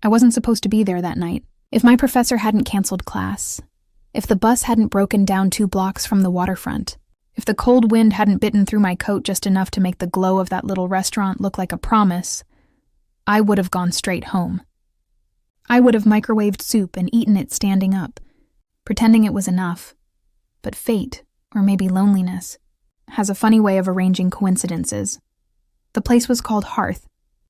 I wasn't supposed to be there that night. If my professor hadn't canceled class, if the bus hadn't broken down 2 blocks from the waterfront, if the cold wind hadn't bitten through my coat just enough to make the glow of that little restaurant look like a promise, I would have gone straight home. I would have microwaved soup and eaten it standing up, pretending it was enough. But fate, or maybe loneliness, has a funny way of arranging coincidences. The place was called Hearth,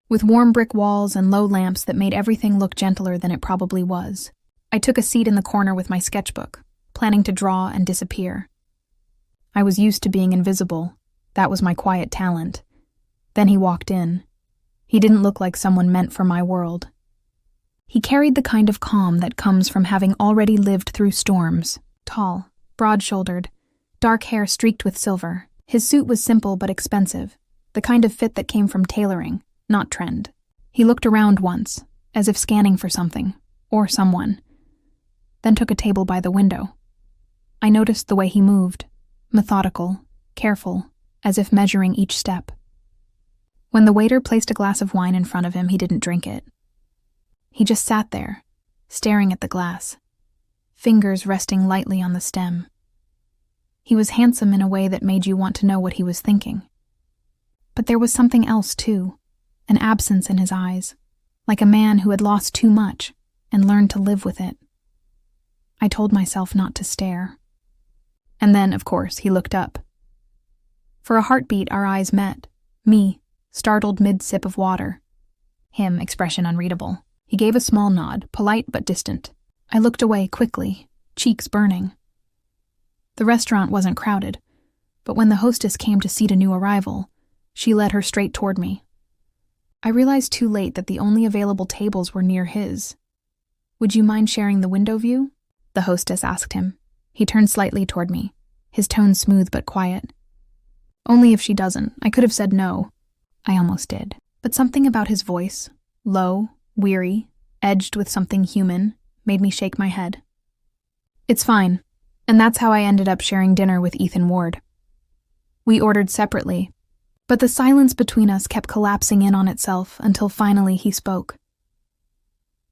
with warm brick walls and low lamps that made everything look gentler than it probably was. I took a seat in the corner with my sketchbook, planning to draw and disappear. I was used to being invisible. That was my quiet talent. Then he walked in. He didn't look like someone meant for my world. He carried the kind of calm that comes from having already lived through storms. Tall, broad-shouldered, dark hair streaked with silver. His suit was simple but expensive, the kind of fit that came from tailoring, not trend. He looked around once, as if scanning for something, or someone, then took a table by the window. I noticed the way he moved, methodical, careful, as if measuring each step. When the waiter placed a glass of wine in front of him, he didn't drink it. He just sat there, staring at the glass, fingers resting lightly on the stem. He was handsome in a way that made you want to know what he was thinking. But there was something else, too, an absence in his eyes, like a man who had lost too much and learned to live with it. I told myself not to stare. And then, of course, he looked up. For a heartbeat, our eyes met. Me, startled mid-sip of water. Him, expression unreadable. He gave a small nod, polite but distant. I looked away quickly, cheeks burning. The restaurant wasn't crowded, but when the hostess came to seat a new arrival, she led her straight toward me. I realized too late that the only available tables were near his. "Would you mind sharing the window view?" the hostess asked him. He turned slightly toward me, his tone smooth but quiet. Only if she doesn't. I could have said no. I almost did. But something about his voice, low, weary, edged with something human, made me shake my head. It's fine. And that's how I ended up sharing dinner with Ethan Ward. We ordered separately, but the silence between us kept collapsing in on itself until finally he spoke.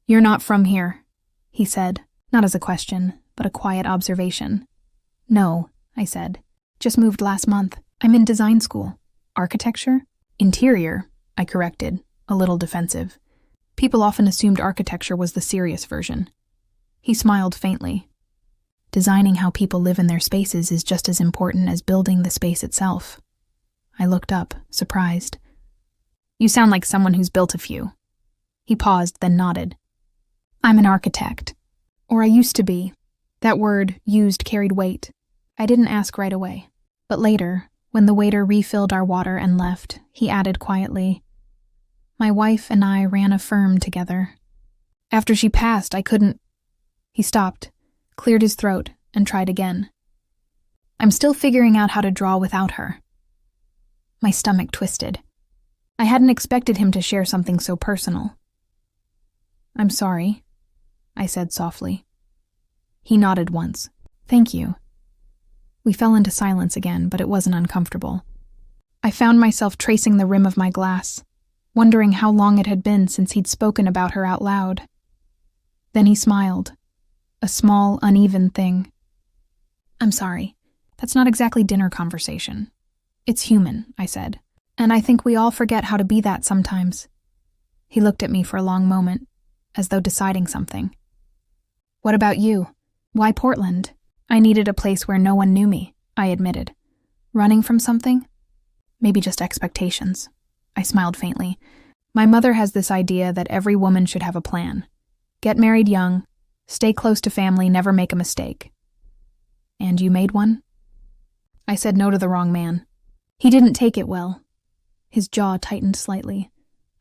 "You're not from here," he said, not as a question, but a quiet observation. "No," I said. "Just moved last month. I'm in design school." "Architecture?" "Interior," I corrected, a little defensive. People often assumed architecture was the serious version. He smiled faintly. "Designing how people live in their spaces is just as important as building the space itself." I looked up, surprised. "You sound like someone who's built a few." He paused, then nodded. "I'm an architect. Or I used to be." That word, used, carried weight. I didn't ask right away. But later, when the waiter refilled our water and left, he added quietly, "My wife and I ran a firm together. After she passed, I couldn't—" He stopped, cleared his throat, and tried again. "I'm still figuring out how to draw without her." My stomach twisted. I hadn't expected him to share something so personal. "I'm sorry," I said softly. He nodded once. "Thank you." We fell into silence again, but it wasn't uncomfortable. I found myself tracing the rim of my glass, wondering how long it had been since he'd spoken about her out loud. Then he smiled. A small, uneven thing. "I'm sorry. That's not exactly dinner conversation. It's human," I said. "And I think we all forget how to be that sometimes." He looked at me for a long moment, as though deciding something. "What about you? Why Portland?" "I needed a place where no one knew me," I admitted. "Running from something? Maybe just expectations." I smiled faintly. "My mother has this idea that every woman should have a plan. Get married young, stay close to family, never make a mistake." "And you made one?" I said no to the wrong man. He didn't take it well. His jaw tightened slightly,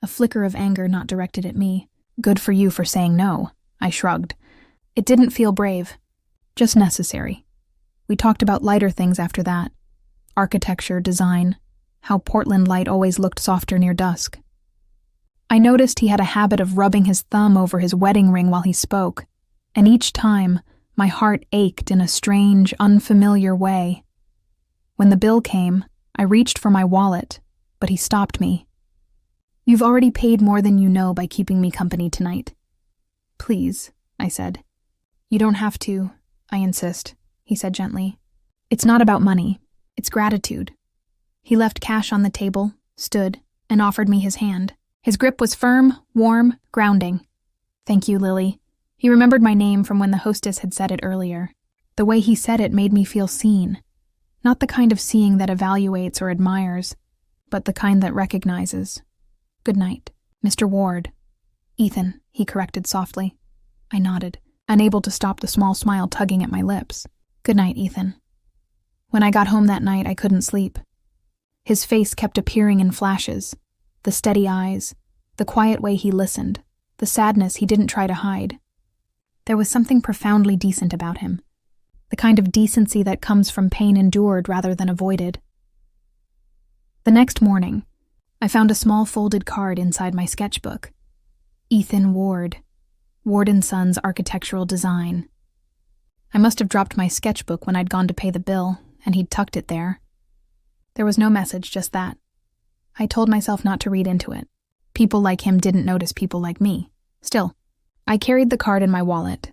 a flicker of anger not directed at me. "Good for you for saying no," I shrugged. It didn't feel brave, just necessary. We talked about lighter things after that. Architecture, design, how Portland light always looked softer near dusk. I noticed he had a habit of rubbing his thumb over his wedding ring while he spoke, and each time, my heart ached in a strange, unfamiliar way. When the bill came, I reached for my wallet, but he stopped me. "You've already paid more than you know by keeping me company tonight. Please, I said. You don't have to, I insist, he said gently. It's not about money. It's gratitude. He left cash on the table, stood, and offered me his hand. His grip was firm, warm, grounding. Thank you, Lily. He remembered my name from when the hostess had said it earlier. The way he said it made me feel seen. Not the kind of seeing that evaluates or admires, but the kind that recognizes. Good night, Mr. Ward. Ethan, he corrected softly. I nodded, unable to stop the small smile tugging at my lips. Good night, Ethan. When I got home that night, I couldn't sleep. His face kept appearing in flashes. The steady eyes, the quiet way he listened, the sadness he didn't try to hide. There was something profoundly decent about him. The kind of decency that comes from pain endured rather than avoided. The next morning, I found a small folded card inside my sketchbook. Ethan Ward, Ward & Sons Architectural Design. I must have dropped my sketchbook when I'd gone to pay the bill, and he'd tucked it there. There was no message, just that. I told myself not to read into it. People like him didn't notice people like me. Still, I carried the card in my wallet.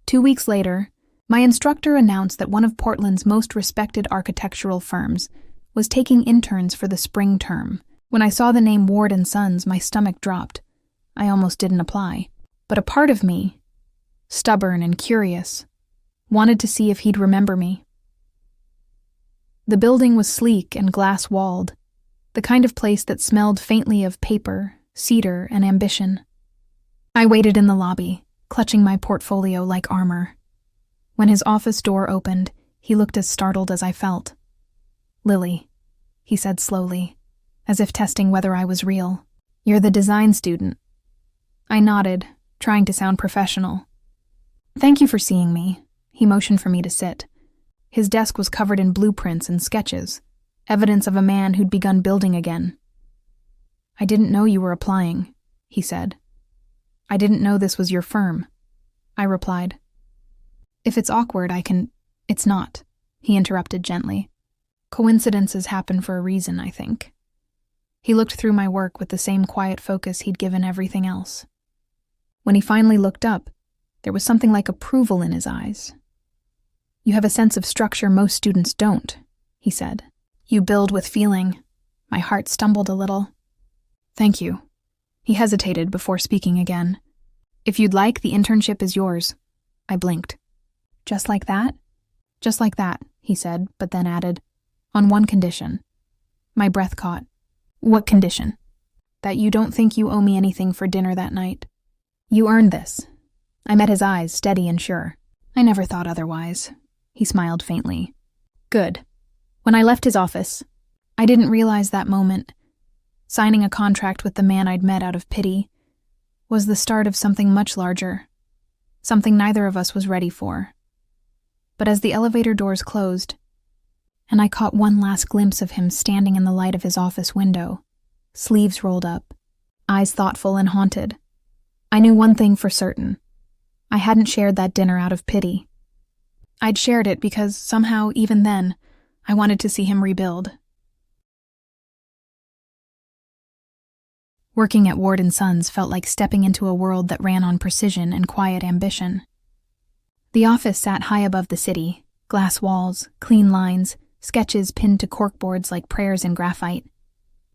2 weeks later, my instructor announced that one of Portland's most respected architectural firms was taking interns for the spring term. When I saw the name Ward & Sons, my stomach dropped. I almost didn't apply. But a part of me, stubborn and curious, wanted to see if he'd remember me. The building was sleek and glass-walled, the kind of place that smelled faintly of paper, cedar, and ambition. I waited in the lobby, clutching my portfolio like armor. When his office door opened, he looked as startled as I felt. Lily, he said slowly, as if testing whether I was real. You're the design student. I nodded, trying to sound professional. Thank you for seeing me. He motioned for me to sit. His desk was covered in blueprints and sketches, evidence of a man who'd begun building again. I didn't know you were applying, he said. I didn't know this was your firm, I replied. If it's awkward, It's not, he interrupted gently. Coincidences happen for a reason, I think. He looked through my work with the same quiet focus he'd given everything else. When he finally looked up, there was something like approval in his eyes. You have a sense of structure most students don't, he said. You build with feeling. My heart stumbled a little. Thank you. He hesitated before speaking again. If you'd like, the internship is yours. I blinked. Just like that? Just like that, he said, but then added, on one condition. My breath caught. What condition? That you don't think you owe me anything for dinner that night. You earned this. I met his eyes, steady and sure. I never thought otherwise. He smiled faintly. Good. When I left his office, I didn't realize that moment, signing a contract with the man I'd met out of pity, was the start of something much larger, something neither of us was ready for. But as the elevator doors closed, and I caught one last glimpse of him standing in the light of his office window, sleeves rolled up, eyes thoughtful and haunted, I knew one thing for certain. I hadn't shared that dinner out of pity. I'd shared it because somehow, even then, I wanted to see him rebuild. Working at Ward & Sons felt like stepping into a world that ran on precision and quiet ambition. The office sat high above the city, glass walls, clean lines, sketches pinned to corkboards like prayers in graphite.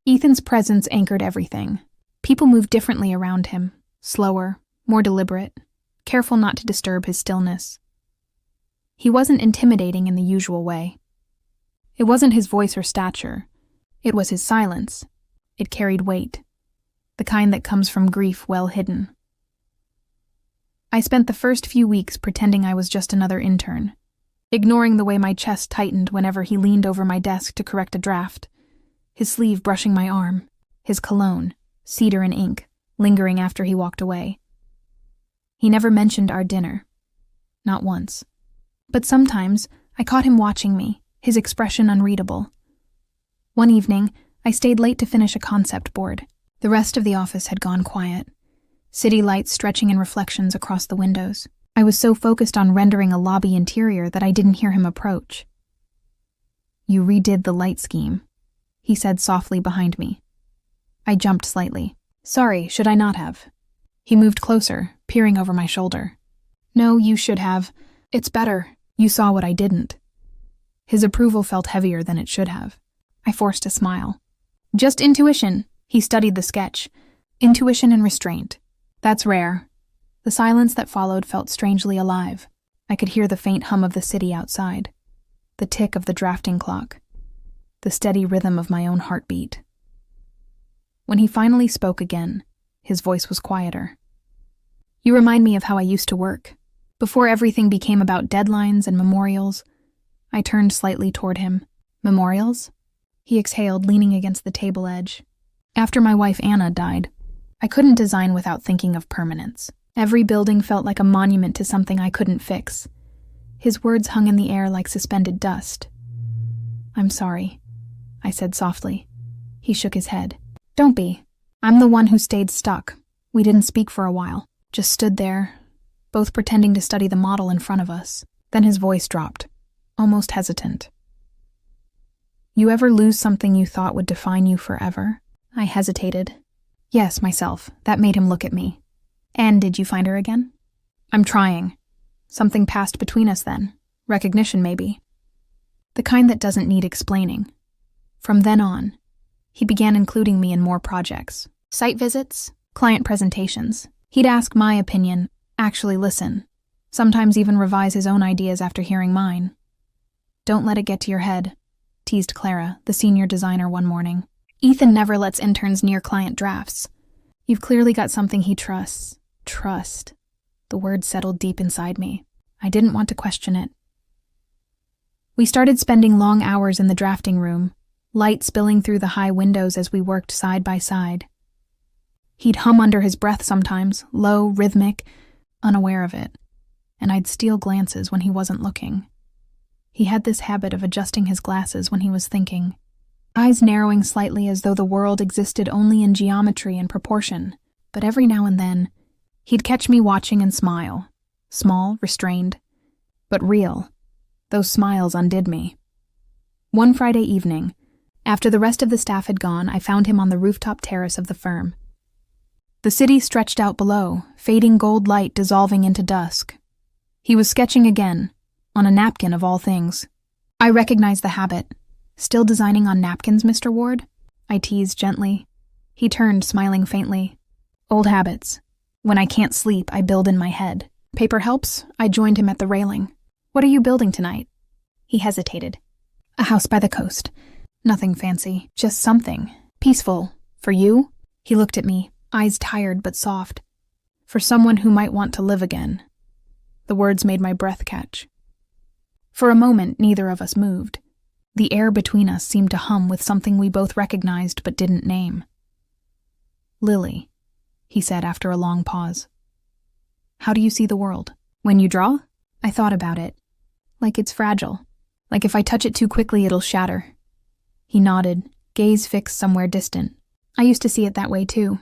Ethan's presence anchored everything. People moved differently around him, slower, more deliberate, careful not to disturb his stillness. He wasn't intimidating in the usual way. It wasn't his voice or stature. It was his silence. It carried weight, the kind that comes from grief well hidden. I spent the first few weeks pretending I was just another intern, ignoring the way my chest tightened whenever he leaned over my desk to correct a draft, his sleeve brushing my arm, his cologne, cedar and ink, lingering after he walked away. He never mentioned our dinner. Not once. But sometimes I caught him watching me, his expression unreadable. One evening, I stayed late to finish a concept board. The rest of the office had gone quiet, city lights stretching in reflections across the windows. I was so focused on rendering a lobby interior that I didn't hear him approach. You redid the light scheme, he said softly behind me. I jumped slightly. Sorry, should I not have? He moved closer, peering over my shoulder. No, you should have. It's better. You saw what I didn't. His approval felt heavier than it should have. I forced a smile. Just intuition. He studied the sketch. Intuition and restraint. That's rare. The silence that followed felt strangely alive. I could hear the faint hum of the city outside, the tick of the drafting clock, the steady rhythm of my own heartbeat. When he finally spoke again, his voice was quieter. You remind me of how I used to work. Before everything became about deadlines and memorials. I turned slightly toward him. Memorials? He exhaled, leaning against the table edge. After my wife Anna died, I couldn't design without thinking of permanence. Every building felt like a monument to something I couldn't fix. His words hung in the air like suspended dust. I'm sorry, I said softly. He shook his head. Don't be. I'm the one who stayed stuck. We didn't speak for a while, just stood there, both pretending to study the model in front of us. Then his voice dropped, almost hesitant. You ever lose something you thought would define you forever? I hesitated. Yes, myself. That made him look at me. And did you find her again? I'm trying. Something passed between us then. Recognition, maybe. The kind that doesn't need explaining. From then on, he began including me in more projects. Site visits, client presentations. He'd ask my opinion, actually listen. Sometimes even revise his own ideas after hearing mine. Don't let it get to your head, teased Clara, the senior designer, one morning. Ethan never lets interns near client drafts. You've clearly got something he trusts. Trust. The word settled deep inside me. I didn't want to question it. We started spending long hours in the drafting room, light spilling through the high windows as we worked side by side. He'd hum under his breath sometimes, low, rhythmic, unaware of it, and I'd steal glances when he wasn't looking. He had this habit of adjusting his glasses when he was thinking, eyes narrowing slightly as though the world existed only in geometry and proportion, but every now and then, he'd catch me watching and smile. Small, restrained, but real. Those smiles undid me. One Friday evening, after the rest of the staff had gone, I found him on the rooftop terrace of the firm. The city stretched out below, fading gold light dissolving into dusk. He was sketching again, on a napkin of all things. I recognized the habit. Still designing on napkins, Mr. Ward? I teased gently. He turned, smiling faintly. Old habits. When I can't sleep, I build in my head. Paper helps? I joined him at the railing. What are you building tonight? He hesitated. A house by the coast. Nothing fancy, just something. Peaceful. For you? He looked at me, eyes tired but soft. For someone who might want to live again. The words made my breath catch. For a moment, neither of us moved. The air between us seemed to hum with something we both recognized but didn't name. Lily, he said after a long pause. How do you see the world? When you draw? I thought about it. Like it's fragile. Like if I touch it too quickly, it'll shatter. He nodded, gaze fixed somewhere distant. I used to see it that way too.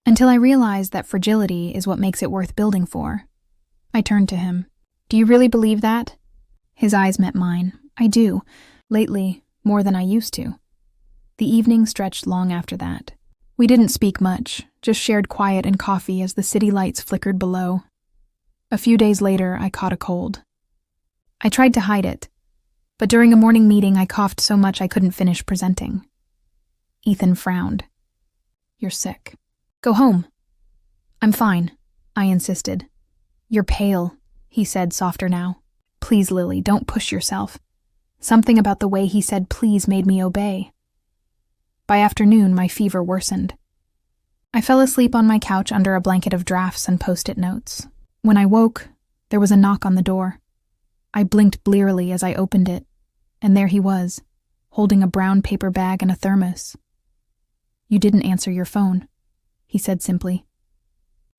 Until I realized that fragility is what makes it worth building for. I turned to him. Do you really believe that? His eyes met mine. I do. Lately, more than I used to. The evening stretched long after that. We didn't speak much, just shared quiet and coffee as the city lights flickered below. A few days later, I caught a cold. I tried to hide it, but during a morning meeting, I coughed so much I couldn't finish presenting. Ethan frowned. You're sick. Go home. I'm fine, I insisted. You're pale, he said, softer now. Please, Lily, don't push yourself. Something about the way he said please made me obey. By afternoon, my fever worsened. I fell asleep on my couch under a blanket of drafts and post-it notes. When I woke, there was a knock on the door. I blinked blearily as I opened it, and there he was, holding a brown paper bag and a thermos. You didn't answer your phone, he said simply.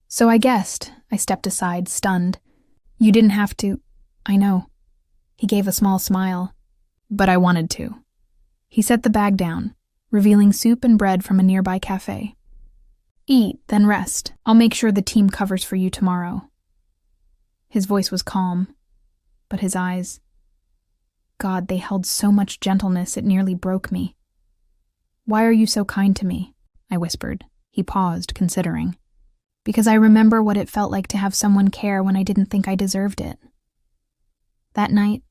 So I guessed. I stepped aside, stunned. You didn't have to. I know. He gave a small smile. But I wanted to. He set the bag down, revealing soup and bread from a nearby cafe. Eat, then rest. I'll make sure the team covers for you tomorrow. His voice was calm, but his eyes... God, they held so much gentleness it nearly broke me. Why are you so kind to me? I whispered. He paused, considering. because I remember what it felt like to have someone care when I didn't think I deserved it. That night,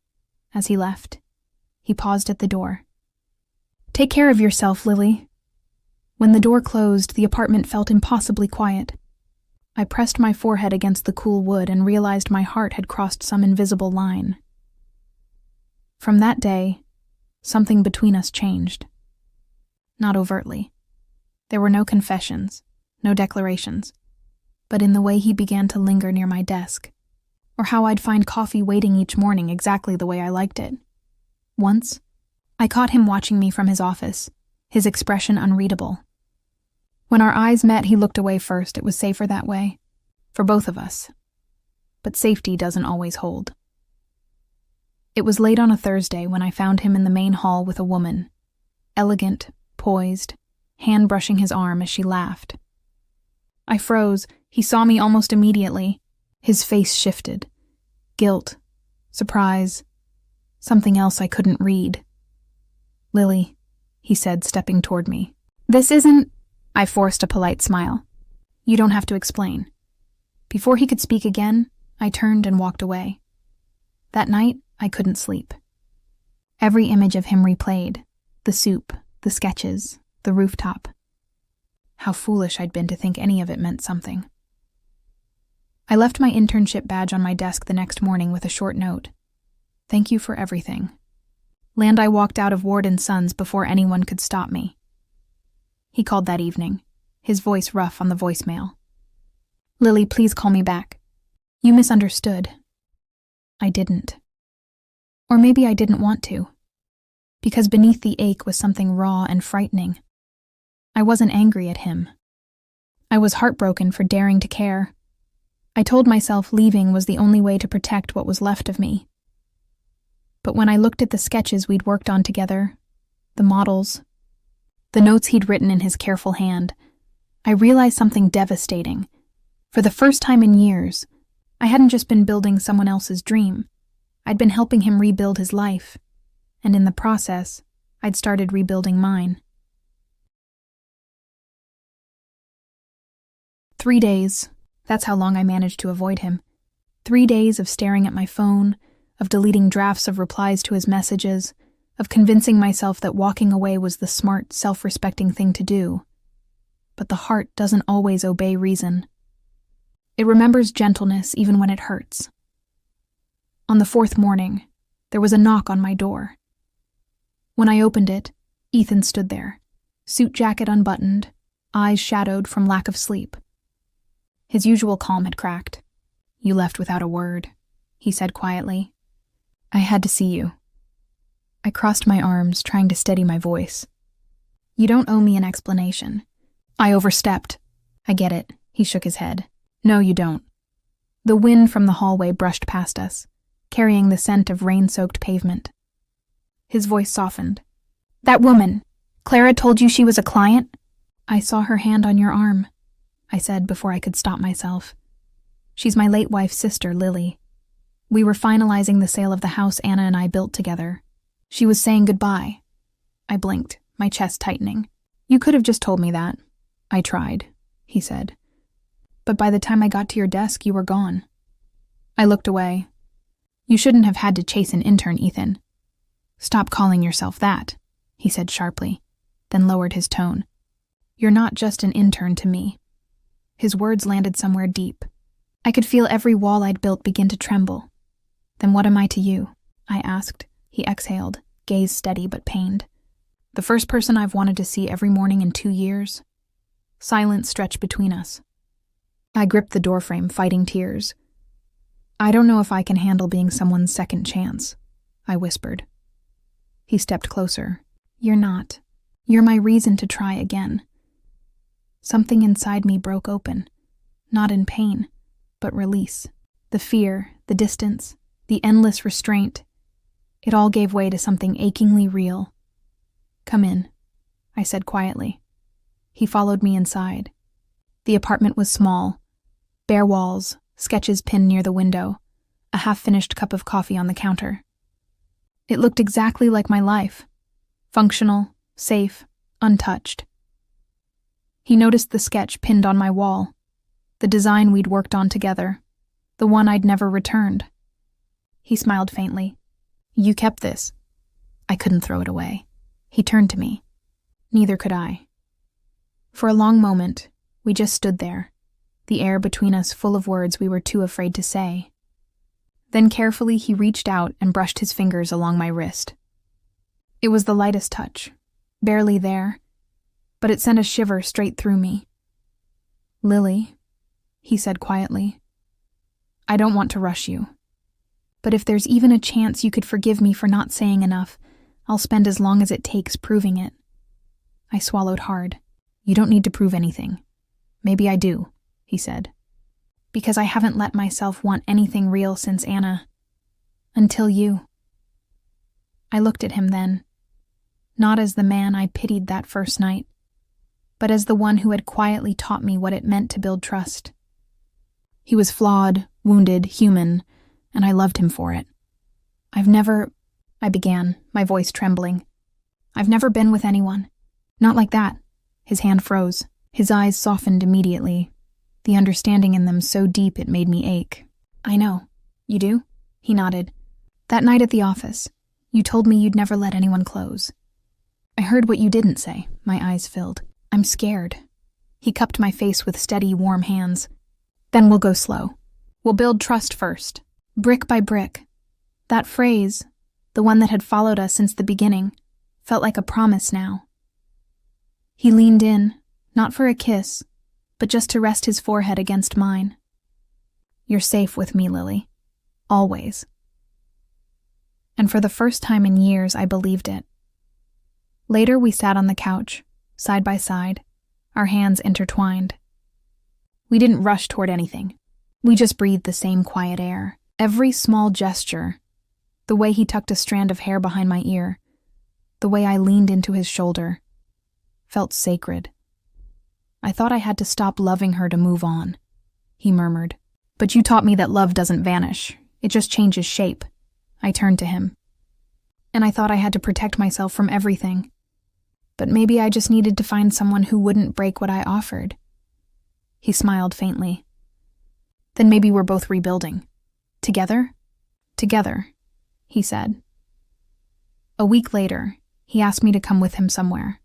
as he left, he paused at the door. "Take care of yourself, Lily." When the door closed, the apartment felt impossibly quiet. I pressed my forehead against the cool wood and realized my heart had crossed some invisible line. From that day, something between us changed. Not overtly. There were no confessions, no declarations, but in the way he began to linger near my desk, or how I'd find coffee waiting each morning exactly the way I liked it. Once, I caught him watching me from his office, his expression unreadable. When our eyes met, he looked away first. It was safer that way, for both of us. But safety doesn't always hold. It was late on a Thursday when I found him in the main hall with a woman, elegant, poised, hand brushing his arm as she laughed. I froze. He saw me almost immediately. His face shifted. Guilt, surprise, something else I couldn't read. "Lily," he said, stepping toward me. "This isn't—" I forced a polite smile. "You don't have to explain." Before he could speak again, I turned and walked away. That night, I couldn't sleep. Every image of him replayed. The soup, the sketches, the rooftop. How foolish I'd been to think any of it meant something. I left my internship badge on my desk the next morning with a short note. "Thank you for everything." I walked out of Ward & Sons before anyone could stop me. He called that evening, his voice rough on the voicemail. "Lily, please call me back. You misunderstood." I didn't. Or maybe I didn't want to. Because beneath the ache was something raw and frightening. I wasn't angry at him. I was heartbroken for daring to care. I told myself leaving was the only way to protect what was left of me. But when I looked at the sketches we'd worked on together, the models, the notes he'd written in his careful hand, I realized something devastating. For the first time in years, I hadn't just been building someone else's dream. I'd been helping him rebuild his life, and in the process, I'd started rebuilding mine. 3 days, that's how long I managed to avoid him. 3 days of staring at my phone, of deleting drafts of replies to his messages, of convincing myself that walking away was the smart, self-respecting thing to do. But the heart doesn't always obey reason. It remembers gentleness even when it hurts. On the 4th morning, there was a knock on my door. When I opened it, Ethan stood there, suit jacket unbuttoned, eyes shadowed from lack of sleep. His usual calm had cracked. "You left without a word," he said quietly. "I had to see you." I crossed my arms, trying to steady my voice. "You don't owe me an explanation. I overstepped." "I get it," he shook his head. "No, you don't." The wind from the hallway brushed past us, carrying the scent of rain-soaked pavement. His voice softened. "That woman, Clara told you she was a client?" "I saw her hand on your arm," I said before I could stop myself. "She's my late wife's sister, Lily. We were finalizing the sale of the house Anna and I built together. She was saying goodbye." I blinked, my chest tightening. "You could have just told me that." "I tried," he said. "But by the time I got to your desk, you were gone." I looked away. "You shouldn't have had to chase an intern, Ethan." "Stop calling yourself that," he said sharply, then lowered his tone. "You're not just an intern to me." His words landed somewhere deep. I could feel every wall I'd built begin to tremble. "Then what am I to you?" I asked. He exhaled, gaze steady but pained. "The first person I've wanted to see every morning in 2 years." Silence stretched between us. I gripped the doorframe, fighting tears. "I don't know if I can handle being someone's second chance," I whispered. He stepped closer. "You're not. You're my reason to try again." Something inside me broke open, not in pain, but release. The fear, the distance, the endless restraint. It all gave way to something achingly real. "Come in," I said quietly. He followed me inside. The apartment was small. Bare walls, sketches pinned near the window, a half-finished cup of coffee on the counter. It looked exactly like my life. Functional, safe, untouched. He noticed the sketch pinned on my wall. the design we'd worked on together, the one I'd never returned. He smiled faintly. You kept this. I couldn't throw it away. He turned to me. Neither could I. For a long moment, we just stood there, the air between us full of words we were too afraid to say. Then carefully he reached out and brushed his fingers along my wrist. It was the lightest touch, barely there, but it sent a shiver straight through me. Lily, he said quietly, I don't want to rush you, but if there's even a chance you could forgive me for not saying enough, I'll spend as long as it takes proving it. I swallowed hard. You don't need to prove anything. Maybe I do, he said. Because I haven't let myself want anything real since Anna. Until you. I looked at him then, not as the man I pitied that first night, but as the one who had quietly taught me what it meant to build trust. He was flawed, wounded, human, and I loved him for it. I began, my voice trembling. I've never been with anyone. Not like that. His hand froze. His eyes softened immediately, the understanding in them so deep it made me ache. I know. You do? He nodded. That night at the office, you told me you'd never let anyone close. I heard what you didn't say. My eyes filled. I'm scared. He cupped my face with steady, warm hands. Then we'll go slow. We'll build trust first, brick by brick. That phrase, the one that had followed us since the beginning, felt like a promise now. He leaned in, not for a kiss, but just to rest his forehead against mine. You're safe with me, Lily. Always. And for the first time in years, I believed it. Later, we sat on the couch, side by side, our hands intertwined. We didn't rush toward anything. We just breathed the same quiet air. Every small gesture, the way he tucked a strand of hair behind my ear, the way I leaned into his shoulder, felt sacred. I thought I had to stop loving her to move on, he murmured. But you taught me that love doesn't vanish. It just changes shape. I turned to him. And I thought I had to protect myself from everything. But maybe I just needed to find someone who wouldn't break what I offered. He smiled faintly. Then maybe we're both rebuilding. Together? Together, he said. A week later, he asked me to come with him somewhere.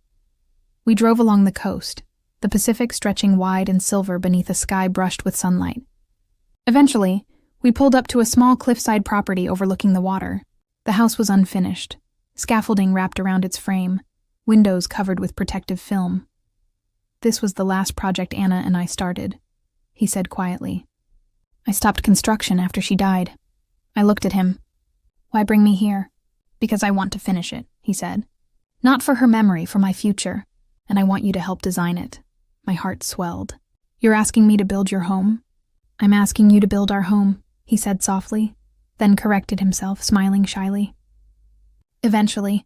We drove along the coast, the Pacific stretching wide and silver beneath a sky brushed with sunlight. Eventually, we pulled up to a small cliffside property overlooking the water. The house was unfinished, scaffolding wrapped around its frame, windows covered with protective film. This was the last project Anna and I started, he said quietly. I stopped construction after she died. I looked at him. Why bring me here? Because I want to finish it, he said. Not for her memory, for my future, and I want you to help design it. My heart swelled. You're asking me to build your home? I'm asking you to build our home, he said softly, then corrected himself, smiling shyly. Eventually,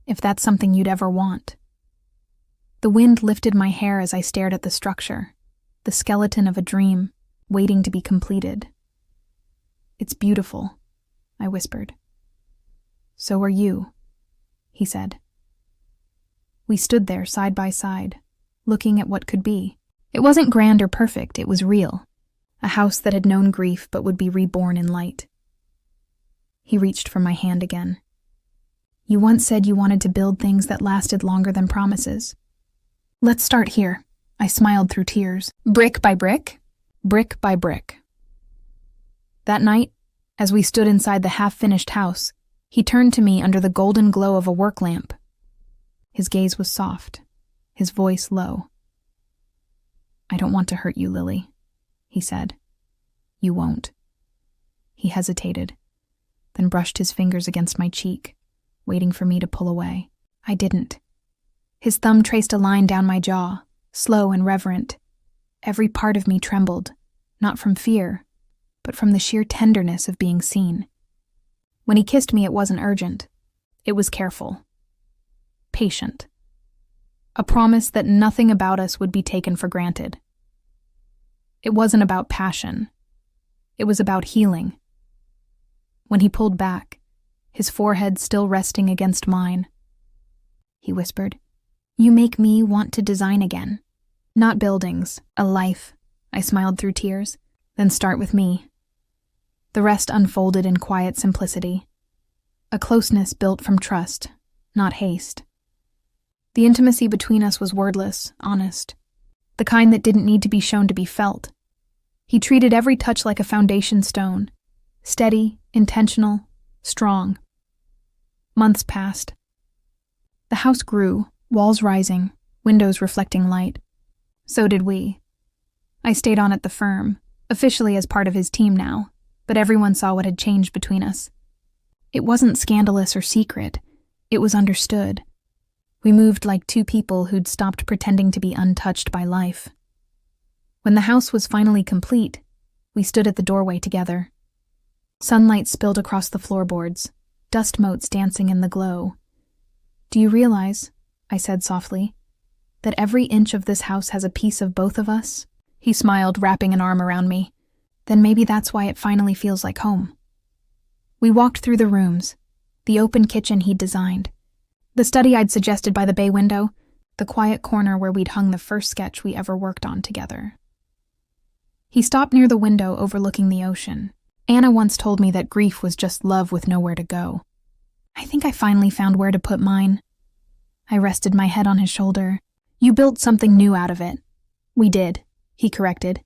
if that's something you'd ever want. The wind lifted my hair as I stared at the structure, the skeleton of a dream, waiting to be completed. It's beautiful, I whispered. So are you, he said. We stood there side by side, looking at what could be. It wasn't grand or perfect, it was real. A house that had known grief but would be reborn in light. He reached for my hand again. You once said you wanted to build things that lasted longer than promises. Let's start here. I smiled through tears. Brick by brick? Brick by brick. That night, as we stood inside the half-finished house, he turned to me under the golden glow of a work lamp. His gaze was soft, his voice low. I don't want to hurt you, Lily, he said. You won't. He hesitated, then brushed his fingers against my cheek, waiting for me to pull away. I didn't. His thumb traced a line down my jaw, slow and reverent. Every part of me trembled, not from fear, but from the sheer tenderness of being seen. When he kissed me, it wasn't urgent. It was careful. Patient. A promise that nothing about us would be taken for granted. It wasn't about passion. It was about healing. When he pulled back, his forehead still resting against mine, he whispered, You make me want to design again. Not buildings, a life, I smiled through tears. Then start with me. The rest unfolded in quiet simplicity. A closeness built from trust, not haste. The intimacy between us was wordless, honest. The kind that didn't need to be shown to be felt. He treated every touch like a foundation stone. Steady, intentional, strong. Months passed. The house grew, walls rising, windows reflecting light. So did we. I stayed on at the firm, officially as part of his team now, but everyone saw what had changed between us. It wasn't scandalous or secret. It was understood. We moved like two people who'd stopped pretending to be untouched by life. When the house was finally complete, we stood at the doorway together. Sunlight spilled across the floorboards, dust motes dancing in the glow. "Do you realize," I said softly, "that every inch of this house has a piece of both of us?" He smiled, wrapping an arm around me. "Then maybe that's why it finally feels like home." We walked through the rooms, the open kitchen he'd designed, the study I'd suggested by the bay window, the quiet corner where we'd hung the first sketch we ever worked on together. He stopped near the window overlooking the ocean. Anna once told me that grief was just love with nowhere to go. I think I finally found where to put mine. I rested my head on his shoulder. "You built something new out of it." "We did," he corrected.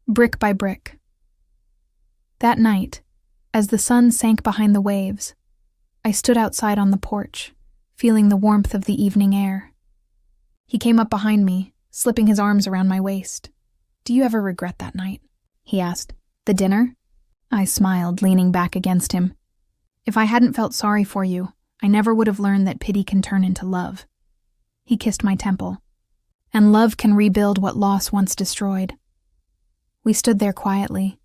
"Brick by brick." That night, as the sun sank behind the waves, I stood outside on the porch, feeling the warmth of the evening air. He came up behind me, slipping his arms around my waist. "Do you ever regret that night?" he asked. "The dinner?" I smiled, leaning back against him. "If I hadn't felt sorry for you, I never would have learned that pity can turn into love." He kissed my temple. "And love can rebuild what loss once destroyed." We stood there quietly,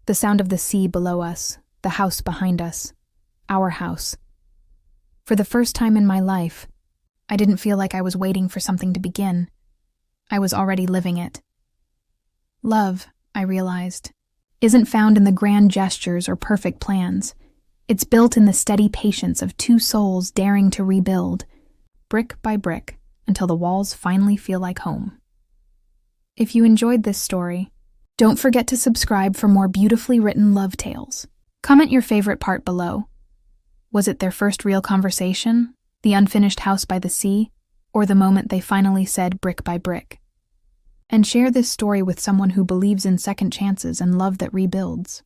the sound of the sea below us, the house behind us, our house. For the first time in my life, I didn't feel like I was waiting for something to begin. I was already living it. Love, I realized, isn't found in the grand gestures or perfect plans. It's built in the steady patience of two souls daring to rebuild, brick by brick, until the walls finally feel like home. If you enjoyed this story, don't forget to subscribe for more beautifully written love tales. Comment your favorite part below. Was it their first real conversation, the unfinished house by the sea, or the moment they finally said brick by brick? And share this story with someone who believes in second chances and love that rebuilds.